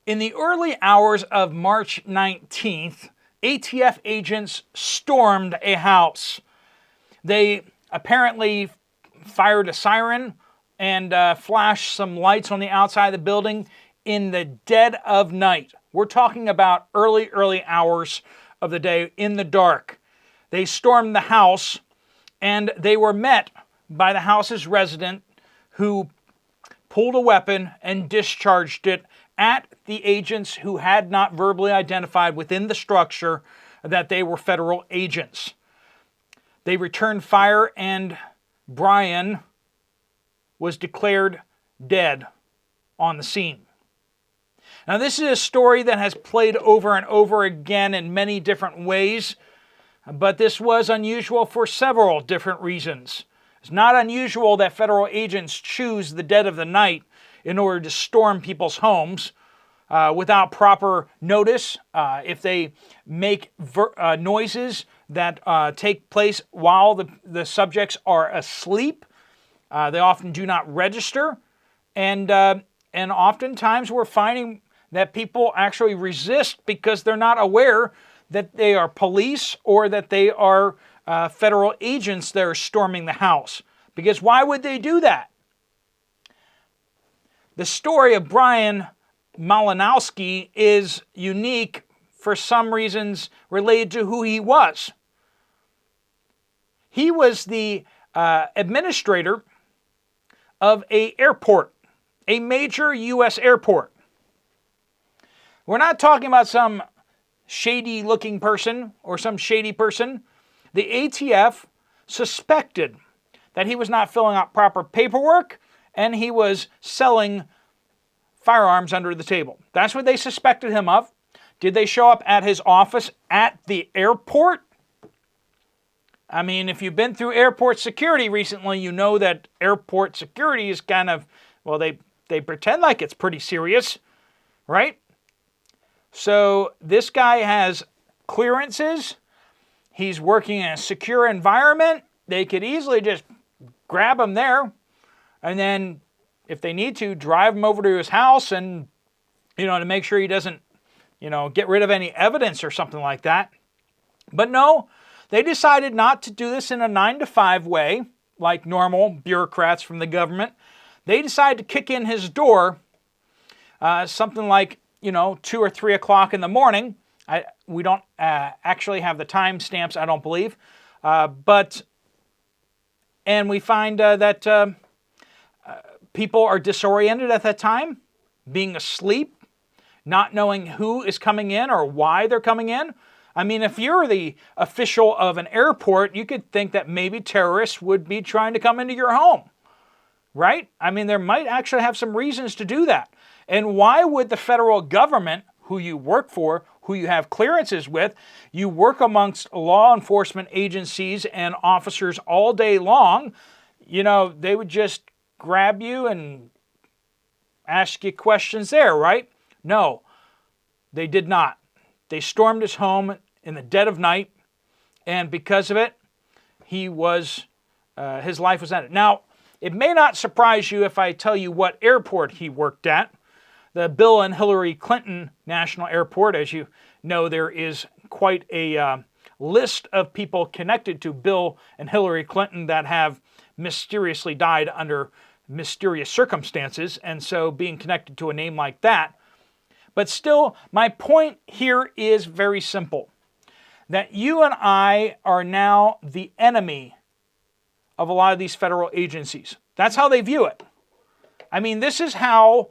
In the early hours of March 19th, ATF agents stormed a house. They apparently fired a siren and flashed some lights on the outside of the building in the dead of night. We're talking about early hours of the day in the dark. They stormed the house and they were met by the house's resident who pulled a weapon and discharged it at the agents who had not verbally identified within the structure that they were federal agents. They returned fire and Brian was declared dead on the scene. Now, this is a story that has played over and over again in many different ways, but this was unusual for several different reasons. It's not unusual that federal agents choose the dead of the night in order to storm people's homes without proper notice. If they make noises that take place while the subjects are asleep, they often do not register. And oftentimes we're finding that people actually resist because they're not aware that they are police or that they are federal agents that are storming the house. Because why would they do that? The story of Brian Malinowski is unique for some reasons related to who he was. He was the administrator of an airport, a major U.S. airport. We're not talking about some shady-looking person or some shady person. The ATF suspected that he was not filling out proper paperwork and he was selling firearms under the table. That's what they suspected him of. Did they show up at his office at the airport? I mean, if you've been through airport security recently, you know that airport security is kind of, well, they pretend like it's pretty serious, right? So this guy has clearances. He's working in a secure environment. They could easily just grab him there and then, if they need to, drive him over to his house and, to make sure he doesn't, get rid of any evidence or something like that. But no, they decided not to do this in a 9-to-5 way, like normal bureaucrats from the government. They decided to kick in his door something like, 2 or 3 o'clock in the morning. We don't actually have the time stamps, I don't believe. And we find that people are disoriented at that time, being asleep, not knowing who is coming in or why they're coming in. I mean, if you're the official of an airport, you could think that maybe terrorists would be trying to come into your home, right? I mean, there might actually have some reasons to do that. And why would the federal government, who you work for, who you have clearances with, you work amongst law enforcement agencies and officers all day long, they would just grab you and ask you questions there, right? No, they did not. They stormed his home in the dead of night, and because of it, his life was ended. Now, it may not surprise you if I tell you what airport he worked at. The Bill and Hillary Clinton National Airport. As you know, there is quite a list of people connected to Bill and Hillary Clinton that have mysteriously died under mysterious circumstances, and so being connected to a name like that. But still, my point here is very simple. That you and I are now the enemy of a lot of these federal agencies. That's how they view it. I mean, this is how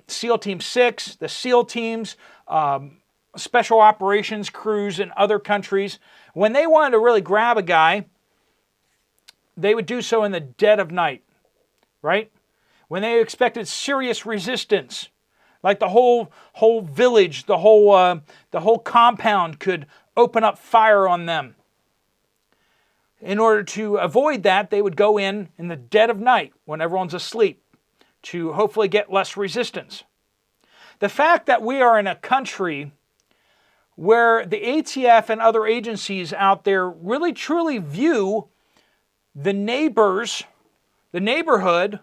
SEAL Team 6, the SEAL teams, special operations crews in other countries, when they wanted to really grab a guy, they would do so in the dead of night, right? When they expected serious resistance, like the whole village, the whole compound could open up fire on them. In order to avoid that, they would go in the dead of night when everyone's asleep to hopefully get less resistance. The fact that we are in a country where the ATF and other agencies out there really truly view the neighbors, the neighborhood,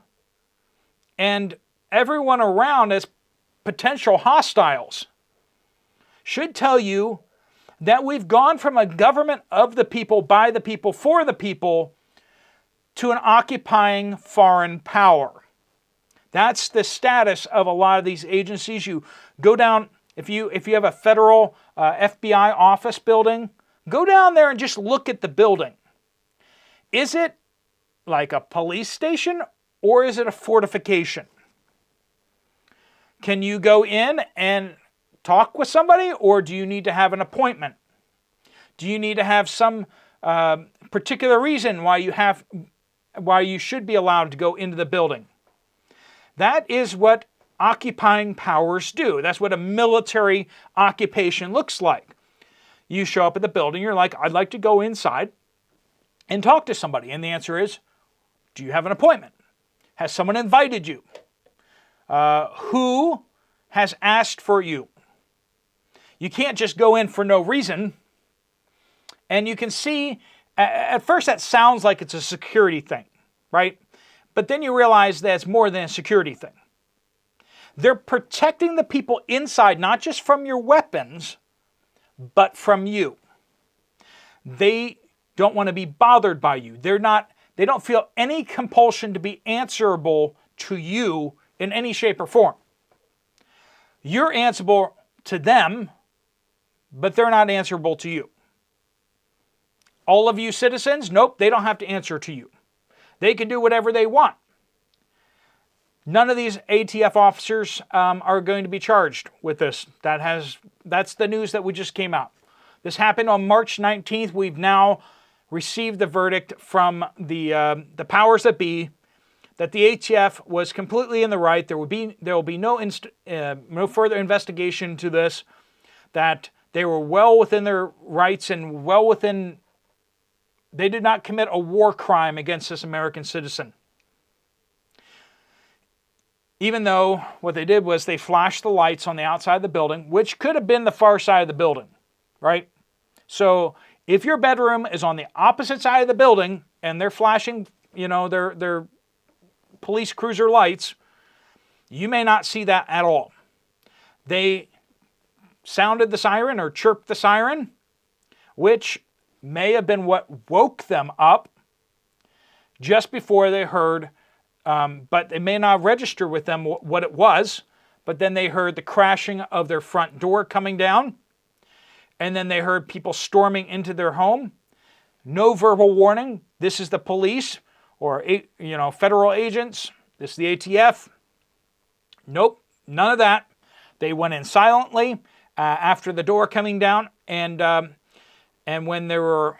and everyone around as potential hostiles should tell you that we've gone from a government of the people, by the people, for the people, to an occupying foreign power. That's the status of a lot of these agencies. You go down, if you have a federal FBI office building, go down there and just look at the building. Is it like a police station or is it a fortification? Can you go in and talk with somebody, or do you need to have an appointment? Do you need to have some particular reason why you should be allowed to go into the building? That is what occupying powers do. That's what a military occupation looks like. You show up at the building, you're like, I'd like to go inside and talk to somebody. And the answer is, do you have an appointment? Has someone invited you? Who has asked for you? You can't just go in for no reason. And you can see, at first that sounds like it's a security thing, right? But then you realize that it's more than a security thing. They're protecting the people inside, not just from your weapons, but from you. They don't want to be bothered by you. They don't feel any compulsion to be answerable to you in any shape or form. You're answerable to them, but they're not answerable to you. All of you citizens, nope, they don't have to answer to you. They can do whatever they want. None of these ATF officers are going to be charged with this. That's the news that we just came out. This happened on March 19th. We've now received the verdict from the powers that be that the ATF was completely in the right. There will be no further investigation to this. That they were well within their rights and they did not commit a war crime against this American citizen. Even though what they did was they flashed the lights on the outside of the building, which could have been the far side of the building, right? So if your bedroom is on the opposite side of the building and they're flashing, their police cruiser lights, you may not see that at all. They sounded the siren or chirped the siren, which may have been what woke them up just before they heard, but it may not register with them what it was, but then they heard the crashing of their front door coming down, and then they heard people storming into their home. No verbal warning. This is the police or federal agents. This is the ATF. Nope, none of that. They went in silently after the door coming down, and when there were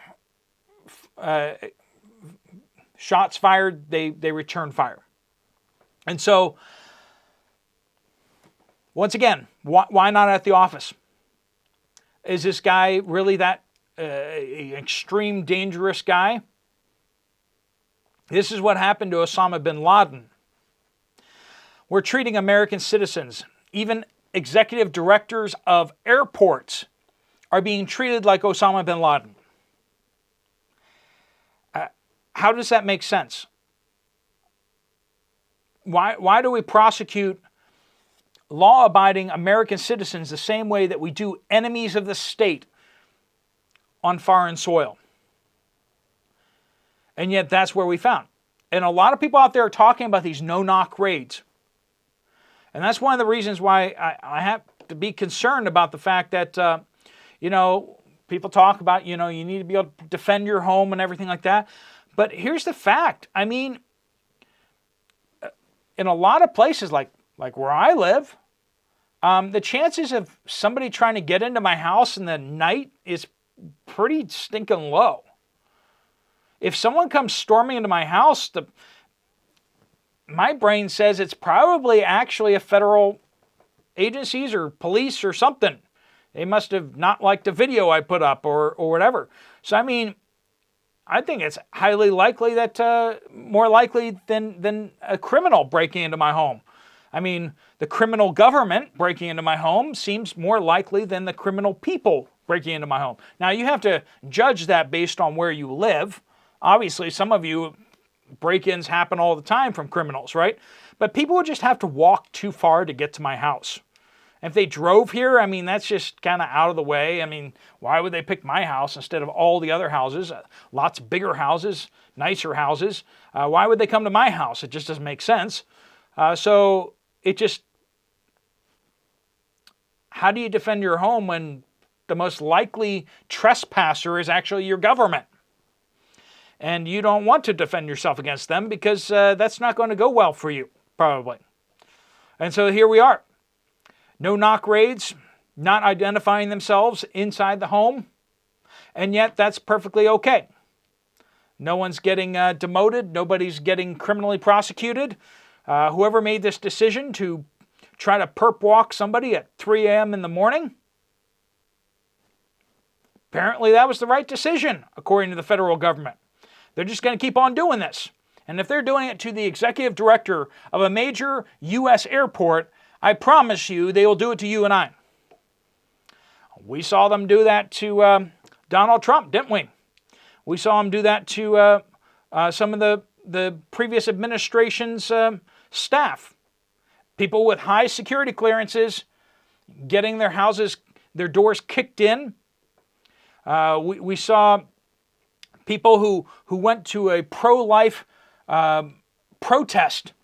shots fired, they returned fire. And so, once again, why not at the office? Is this guy really that extreme, dangerous guy? This is what happened to Osama bin Laden. We're treating American citizens, even executive directors of airports, are being treated like Osama bin Laden. How does that make sense? Why do we prosecute law-abiding American citizens the same way that we do enemies of the state on foreign soil? And yet that's where we found. And a lot of people out there are talking about these no-knock raids. And that's one of the reasons why I have to be concerned about the fact that, people talk about, you need to be able to defend your home and everything like that. But here's the fact. I mean, in a lot of places like where I live, the chances of somebody trying to get into my house in the night is pretty stinking low. If someone comes storming into my house, my brain says it's probably actually a federal agencies or police or something. They must have not liked the video I put up or whatever. So, I mean, I think it's highly likely that more likely than a criminal breaking into my home. I mean, the criminal government breaking into my home seems more likely than the criminal people breaking into my home. Now, you have to judge that based on where you live. Obviously, some of you, break-ins happen all the time from criminals, right? But people would just have to walk too far to get to my house. And if they drove here, I mean, that's just kind of out of the way. I mean, why would they pick my house instead of all the other houses? Lots bigger houses, nicer houses. Why would they come to my house? It just doesn't make sense. So it just, how do you defend your home when the most likely trespasser is actually your government? And you don't want to defend yourself against them because that's not going to go well for you, probably. And so here we are. No-knock raids, not identifying themselves inside the home, and yet that's perfectly okay. No one's getting demoted. Nobody's getting criminally prosecuted. Whoever made this decision to try to perp walk somebody at 3 a.m. in the morning, apparently that was the right decision, according to the federal government. They're just going to keep on doing this. And if they're doing it to the executive director of a major U.S. airport, I promise you they will do it to you and I. We saw them do that to Donald Trump, didn't we? We saw them do that to some of the previous administration's staff. People with high security clearances getting their houses, their doors kicked in. We saw people who went to a pro-life protest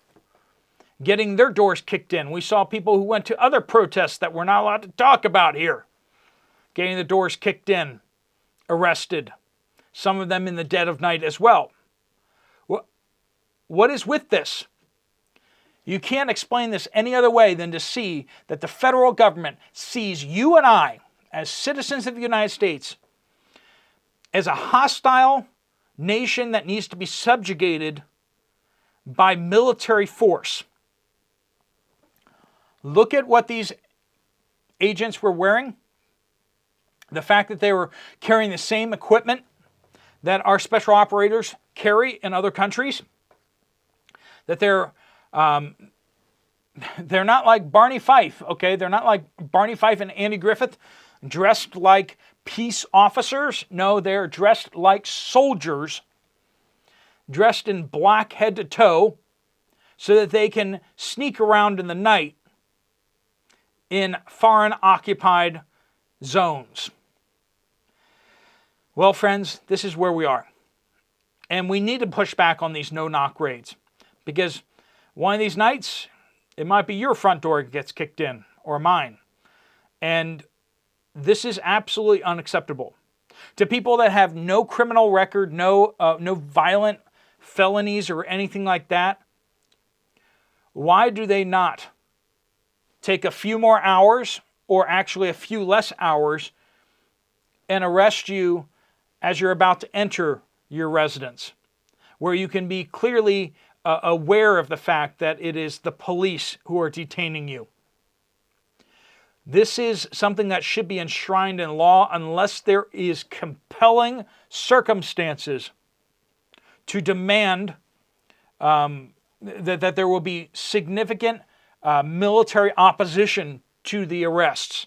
getting their doors kicked in. We saw people who went to other protests that we're not allowed to talk about here getting the doors kicked in, arrested. Some of them in the dead of night as well. What is with this? You can't explain this any other way than to see that the federal government sees you and I, as citizens of the United States, as a hostile nation that needs to be subjugated by military force. Look at what these agents were wearing. The fact that they were carrying the same equipment that our special operators carry in other countries. That they're not like Barney Fife, okay? They're not like Barney Fife and Andy Griffith, dressed like peace officers. No, they're dressed like soldiers, dressed in black head to toe, so that they can sneak around in the night in foreign occupied zones. Well, friends, this is where we are. And we need to push back on these no-knock raids, because one of these nights, it might be your front door that gets kicked in, or mine. And this is absolutely unacceptable. To people that have no criminal record, no violent felonies or anything like that, why do they not take a few more hours, or actually a few less hours, and arrest you as you're about to enter your residence, where you can be clearly aware of the fact that it is the police who are detaining you? This is something that should be enshrined in law unless there is compelling circumstances to demand that there will be significant military opposition to the arrests.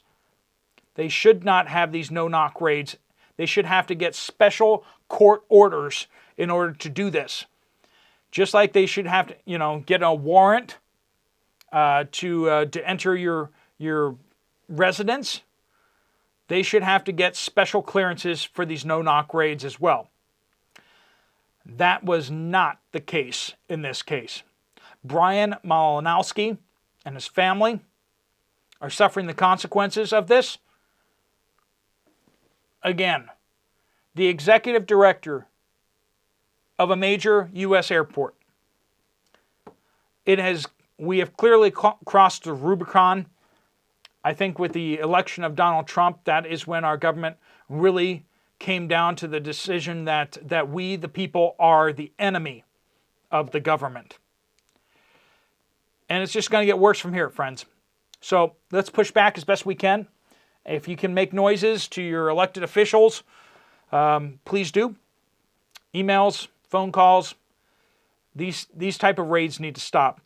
They should not have these no-knock raids. They should have to get special court orders in order to do this. Just like they should have to, get a warrant to enter your residence, they should have to get special clearances for these no-knock raids as well. That was not the case in this case. Brian Malinowski and his family are suffering the consequences of this. Again, the executive director of a major U.S. airport. We have clearly crossed the Rubicon. I think with the election of Donald Trump, that is when our government really came down to the decision that we, the people, are the enemy of the government. And it's just going to get worse from here, friends. So let's push back as best we can. If you can make noises to your elected officials, please do. Emails, phone calls. These type of raids need to stop.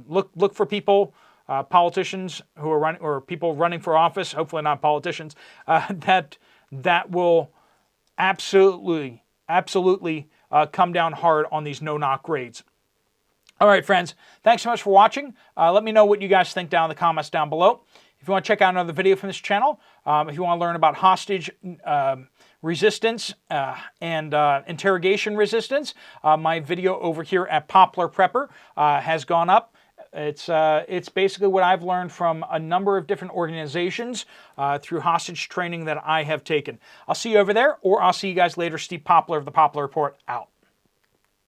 Look for people, politicians who are running, or people running for office. Hopefully not politicians. That will absolutely come down hard on these no-knock raids. All right, friends. Thanks so much for watching. Let me know what you guys think down in the comments down below. If If you want to check out another video from this channel, if you want to learn about hostage resistance and interrogation resistance, my video over here at Poplar Prepper has gone up. It's basically what I've learned from a number of different organizations through hostage training that I have taken. I'll see you over there, or I'll see you guys later. Steve Poplar of the Poplar Report, out.